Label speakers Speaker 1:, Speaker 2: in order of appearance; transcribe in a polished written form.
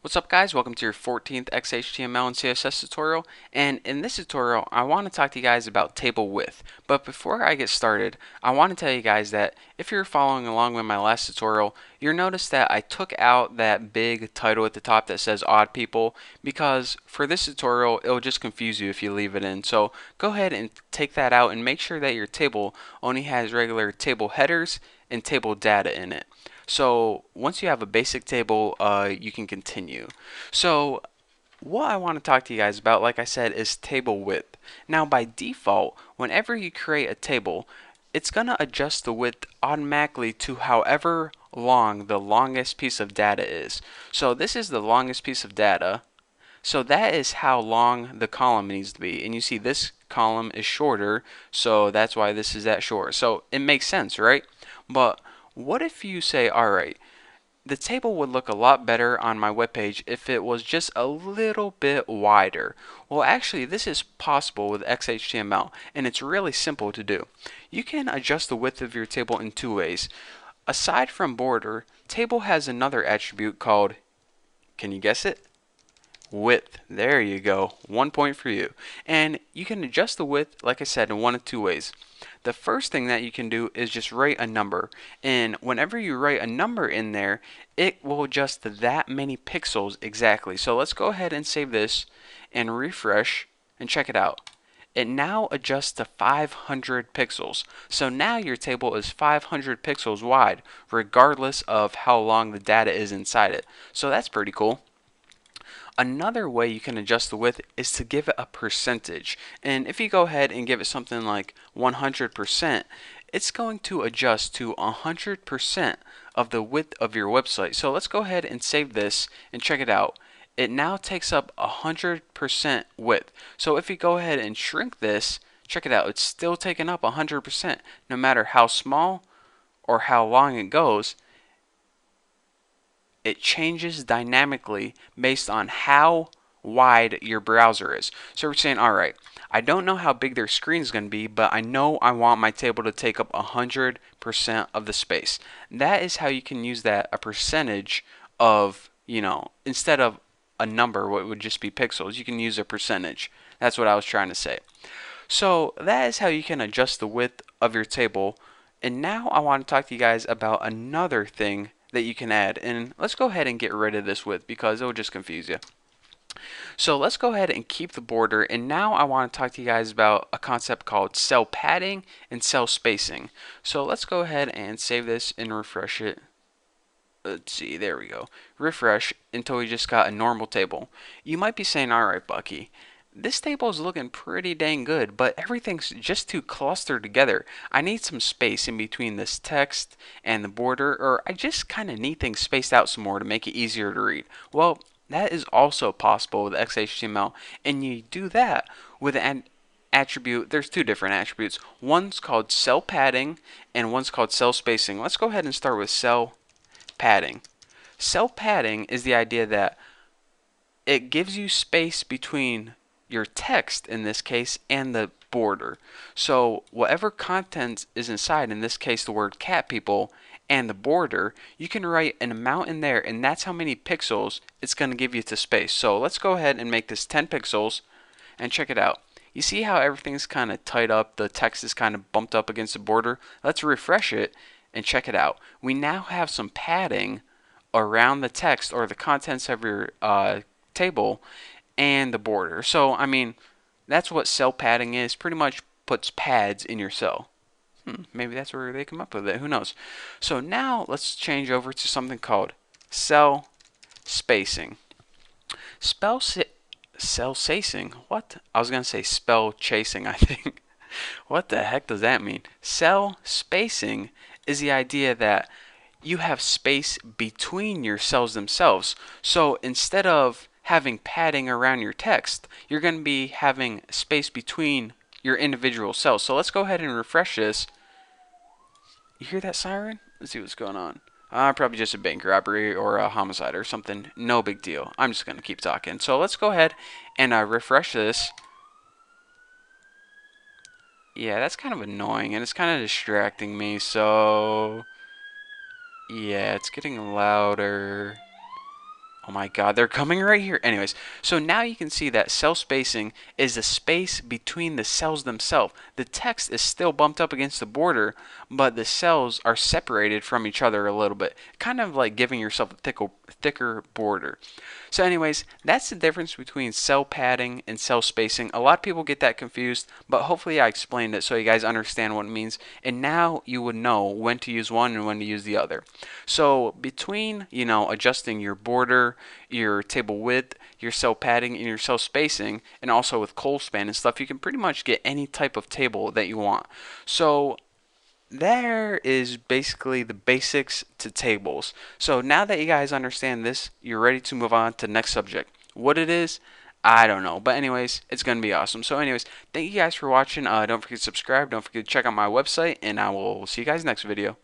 Speaker 1: What's up guys, welcome to your 14th XHTML and CSS tutorial, and in this tutorial I want to talk to you guys about table width. But before I get started, I want to tell you guys that if you're following along with my last tutorial, you'll notice that I took out that big title at the top that says odd people, because for this tutorial it'll just confuse you if you leave it in. So go ahead and take that out and make sure that your table only has regular table headers and table data in it. So once you have a basic table, you can continue. So what I want to talk to you guys about, like I said, is table width. Now by default, whenever you create a table, it's going to adjust the width automatically to however long the longest piece of data is. So this is the longest piece of data. So that is how long the column needs to be. And you see this column is shorter, so that's why this is that short. So it makes sense, right? But what if you say, alright, the table would look a lot better on my webpage if it was just a little bit wider. Well, actually, this is possible with XHTML, and it's really simple to do. You can adjust the width of your table in two ways. Aside from border, table has another attribute called, can you guess it? Width. There you go. 1 point for you. And you can adjust the width, like I said, in one of two ways. The first thing that you can do is just write a number. And whenever you write a number in there, it will adjust to that many pixels exactly. So let's go ahead and save this and refresh and check it out. It now adjusts to 500 pixels. So now your table is 500 pixels wide, regardless of how long the data is inside it. So that's pretty cool. Another way you can adjust the width is to give it a percentage. And if you go ahead and give it something like 100%, it's going to adjust to 100% of the width of your website. So let's go ahead and save this and check it out. It now takes up 100% width. So if you go ahead and shrink this, check it out, it's still taking up 100% no matter how small or how long it goes. It changes dynamically based on how wide your browser is. So we're saying, all right, I don't know how big their screen is going to be, but I know I want my table to take up 100% of the space. That is how you can use that, a percentage of, instead of a number, what would just be pixels, you can use a percentage. That's what I was trying to say. So that is how you can adjust the width of your table. And now I want to talk to you guys about another thing that you can add. And let's go ahead and get rid of this width because it will just confuse you. So let's go ahead and keep the border. And now I want to talk to you guys about a concept called cell padding and cell spacing. So let's go ahead and save this and refresh it. Let's see, there we go. Refresh until we just got a normal table. You might be saying, alright Bucky, this table is looking pretty dang good, but everything's just too clustered together. I need some space in between this text and the border, or I just kind of need things spaced out some more to make it easier to read. Well, that is also possible with XHTML, and you do that with an attribute. There's two different attributes. One's called cell padding, and one's called cell spacing. Let's go ahead and start with cell padding. Cell padding is the idea that it gives you space between your text in this case and the border. So whatever content is inside, in this case the word cat people, and the border, you can write an amount in there, and that's how many pixels it's going to give you to space. So let's go ahead and make this 10 pixels and check it out. You see how everything's kind of tied up, the text is kind of bumped up against the border? Let's refresh it and check it out. We now have some padding around the text or the contents of your table and the border. So, I mean, that's what cell padding is. Pretty much puts pads in your cell. Maybe that's where they come up with it. Who knows? So now let's change over to something called cell spacing. Cell spacing? What? I was going to say spell chasing, I think. What the heck does that mean? Cell spacing is the idea that you have space between your cells themselves. So instead of having padding around your text, you're going to be having space between your individual cells. So let's go ahead and refresh this. You hear that siren? Let's see what's going on. Probably just a bank robbery or a homicide or something. No big deal. I'm just going to keep talking. So let's go ahead and refresh this. Yeah, that's kind of annoying and it's kind of distracting me. So yeah, it's getting louder. Oh my god, they're coming right here. Anyways, so now you can see that cell spacing is the space between the cells themselves. The text is still bumped up against the border, but the cells are separated from each other a little bit, kind of like giving yourself a thicker border. So anyways, that's the difference between cell padding and cell spacing. A lot of people get that confused, but hopefully I explained it so you guys understand what it means, and now you would know when to use one and when to use the other. So between, adjusting your border, your table width, your cell padding, and your cell spacing, and also with cold span and stuff, you can pretty much get any type of table that you want. So there is basically the basics to tables. So now that you guys understand this, you're ready to move on to the next subject. What it is, I don't know. But anyways, it's going to be awesome. So anyways, thank you guys for watching. Don't forget to subscribe. Don't forget to check out my website. And I will see you guys next video.